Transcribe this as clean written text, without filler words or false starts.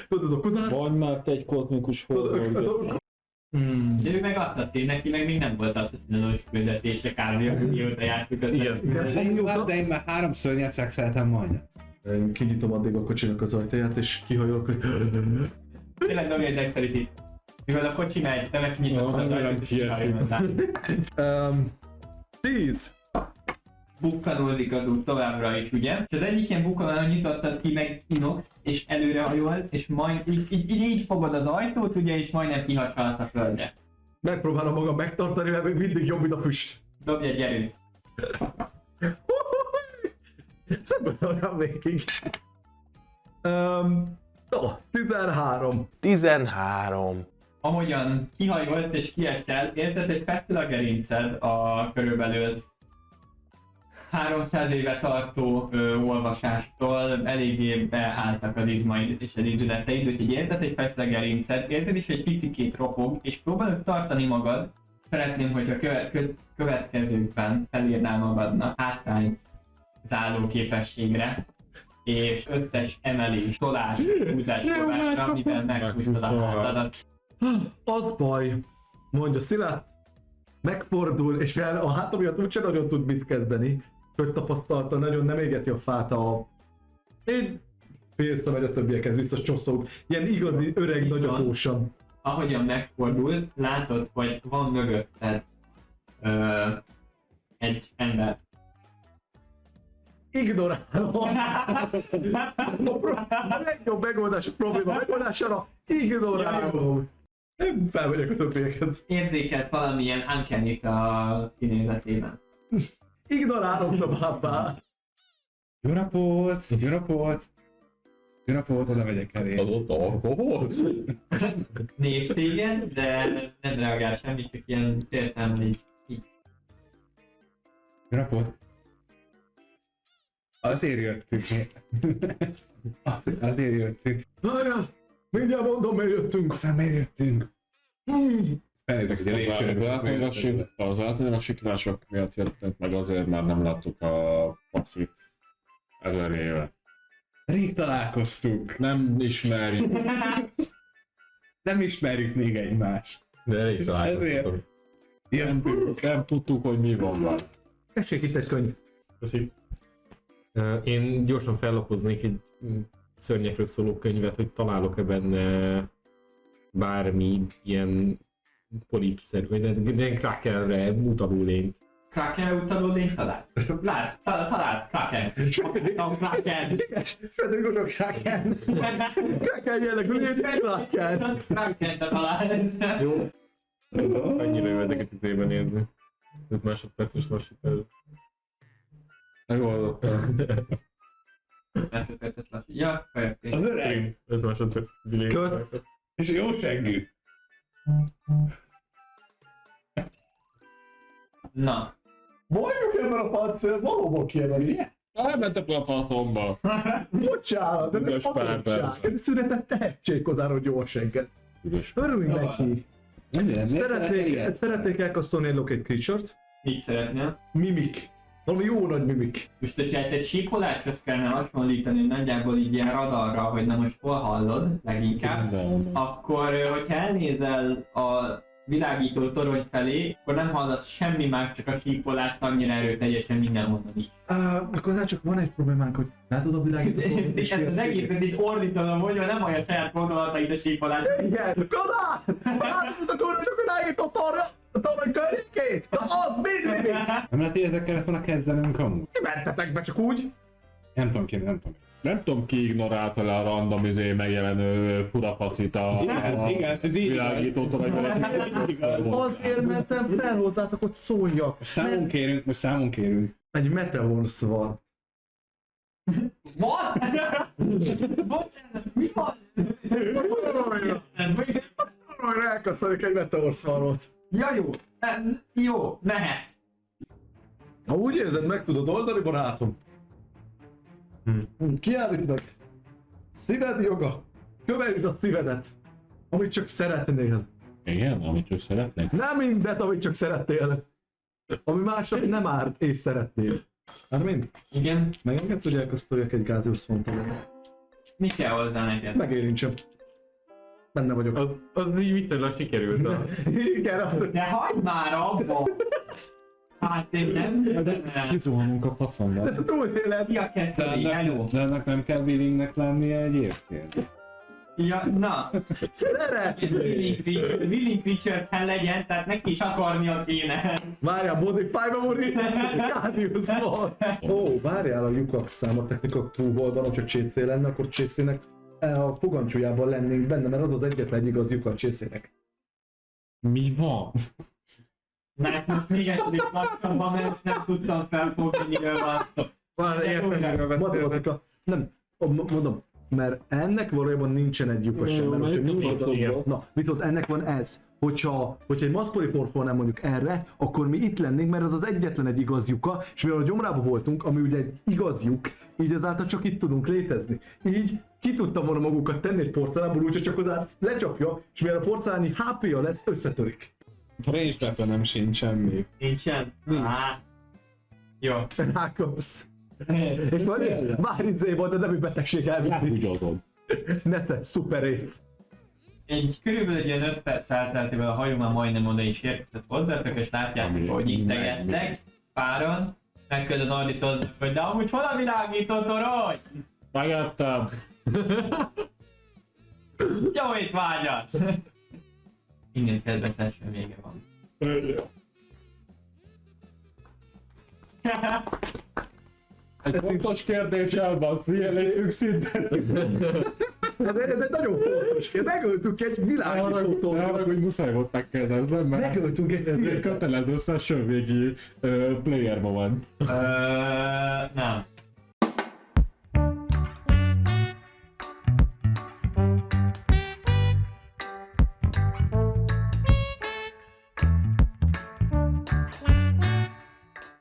Tudod, az okozás? Vagy már te egy kozmikus horror. De ő meg azt én neki meg még nem volt asszaszinálós küldetése kb. Mióta játszuk az De én már 3 szörnyet szexeltem majdnem. Én kinyitom addig a kocsinak az ajtaját, és kihajolok, hogy... Tényleg dobj egy dexterity. Mivel a kocsi megy, te meg kinyitod az ajtót, és kihajózzál. 10! Bukkanózik az út továbbra is, ugye? És az egyik ilyen bukkanón nyitottad ki meg Inox, és előre hajolsz, és majd így fogod az ajtót, ugye, és majdnem kihassalsz a földre. Megpróbálom magam megtartani, mert még mindig jobb, mint a füst. Dobj egy erőt. Szenvedem végig. 13. 13. Ahogyan kihajolsz és kiesel, érzed, hogy feszül a gerinced a körülbelül 300 éve tartó olvasástól, eléggé beálltak az izmaid és az izületeid, úgyhogy érzed, hogy feszül a gerinced, érzed is, hogy picikét ropog, és próbálod tartani magad. Szeretném, hogyha következőkben felírnál magadnak hátrányt az képességre, és összes emelés, tolás, húzás forrásra, mivel meghúztad a hátadat. Az baj, mondja Szilász, megfordul, és mivel a háta miatt úgyse nagyon tud mit kezdeni, hogy tapasztalta, nagyon nem égeti a fát Én félztem, hogy a többiekhez biztos csosszog. Ilyen igazi öreg nagyapósan. Ahogyan megfordulsz, látod, hogy van mögötted egy ember. Ignorálom. A legjobb megoldás a probléma megoldására, ignorálom. Nem felmegyek a többiekhez. Érzékelsz valamilyen uncanny-t a kinézetében. Ignorálom továbbá. Jó napot! Jó napot! Jó napot, oda megyek elé. Az ott alkohol? Néz téged, de nem reagál semmit, csak ilyen térszámmal így. Jó napot! Azért jöttünk. Azért jöttünk. Várjál, mindjárt mondom, miért jöttünk. Aztán miért jöttünk? Felnézek egy lépcsőre. Az általános sikítások miatt jöttünk, meg azért már nem láttuk a pacit 1000 éve. Rég találkoztunk. Nem ismerjük. Nem ismerjük még egymást. De elég találkoztunk. Nem tudtuk, hogy mi van már. Tessék itt egy könyv. Köszi. Én gyorsan fellapoznék egy szörnyekről szóló könyvet, hogy találok-e benne bármi ilyen polipszerű, vagy ilyen krakenre utaló lényt. Krakenre utaló lényt találsz? Találsz Kraken. A Kraken. Fedőgosok Kraken. Kraken jellegű légy, Kraken. Kraken-te találsz. Jó. Annyira jó ezeket izében nézni. 5 másodperces lassítás. Megoldottam. Másodpercet lassít. Ja, fejlődés. Az öreg! 5 másodperc. Kösz. És jó seggű. Na. Vagyok ebben a pancél, valóban kiemeli. Elmentek a faszomba. Bocsánat, de nem Üdös pár padlóság. perc. Ez született tehetségkozáró gyógysenket. Üdös. Örülj neki. Szeretnék elkasztolni egy locate creature-t. Mit szeretnél? Mimik. Valami jó nagy mimik. Most, hogyha egy sípoláshoz kellene hasonlítani, nagyjából így ilyen radarra, hogy na most hol hallod leginkább, akkor hogyha elnézel a világító torony felé, akkor nem hallasz semmi más, csak a sípolást annyira erőteljesen mindenhonnan is. Akkor csak van egy problémánk, hogy látod a világító torony? És ezt az egészet így ordítanom, hogy nem olyan saját gondolatait a sípolás. Igen! Kodá! Látod a kurvasok világító torony környékét? Az mind! Nem lehet, hogy ezzel kellett volna kezdenünk amúgy? Kimentetek be csak úgy? Nem tudom ki, nem tudom. Nem tudom ki ignorálta le a random megjelenő furafaszit a Igen, ez így világító toronyban. Azért mentem fel hozzátok, hogy szóljak. most számon kérünk. Egy meteorsz van. What? Bocsánat, mi van? Arra elköszönjük egy meteorszvarot. Ja jó, jó, mehet. Ha úgy érzed, meg tudod oldani, barátom. Kiállítanak. Szíved joga. Kövesd a szívedet. Amit csak szeretnél. Igen, amit csak szeretnék. Nem mindet, amit csak szeretnél. Ami másnak nem árt és szeretnéd. Hát mind? Igen. Megengedsz, hogy elköztöljek egy Gazius Fontanet? Mi kell hozzá neked? Megérintsem. Benne vagyok. Az így viszonylag sikerült. Igen, az... De hagyd már abba! Hát én nem... Kizuhanunk a faszomba. De túléled. Ja, Keceli, hello! De ennek nem kell willingnek lennie egyébként. Ja, na! Szeretnék. Willing creature kell legyen, tehát neki is akarnia kéne. Várjál, modify memory. Gádius van. Ó, várjál, a lyukak száma technika túlvoldalon, hogyha csészé lenne, akkor csészének a fogantyújában lennénk benne, mert az az egyetlen igaz lyuk a csészének. Mi van? Na, ezt most még egyszer kaptam, mert ezt nem tudtam felfogni, miről van szó. Van, értem, miről beszélnek. Matematika. Nem, mondom, mert ennek valójában nincsen egy lyuka sem, mert hogyha nincs igen. oda, na, viszont ennek van ez, hogyha egy maszporiforfolnál mondjuk erre, akkor mi itt lennénk, mert az az egyetlen egy igaz lyuka, és mivel a gyomrában voltunk, ami ugye egy igaz lyuk, így ezáltal csak itt tudunk létezni. Így ki tudtam volna magukat tenni egy porcelánból, úgyhogy csak az lecsapja, és mivel a porceláni HP-ja lesz, összetörik. Rage nem sincs semmi. Nincsen? Á. Jó. Rákapsz. És majd bár izé volt, de nem egy betegség elviszi. Elhúgyozod. Nesze, szuper év. Egy körülbelül egy ilyen 5 perc elteltével a hajó már majdnem oda is érkezett hozzátok, és látjátok, hogy integettek páran. Megkülön ordítoznak, hogy de amúgy hol a világító torony? Megettem! Jó itt vágyat! Innen kedves első vége van. Egy fontos kérdés elbasszi, jelenjük szinten. Ez egy nagyon fontos kérdés. Megöltünk egy világítótól. Arra, hogy muszáj volt megkérdeznem, mert Megöltünk egy ez egy szírket. kötelező session végi player moment. Nem.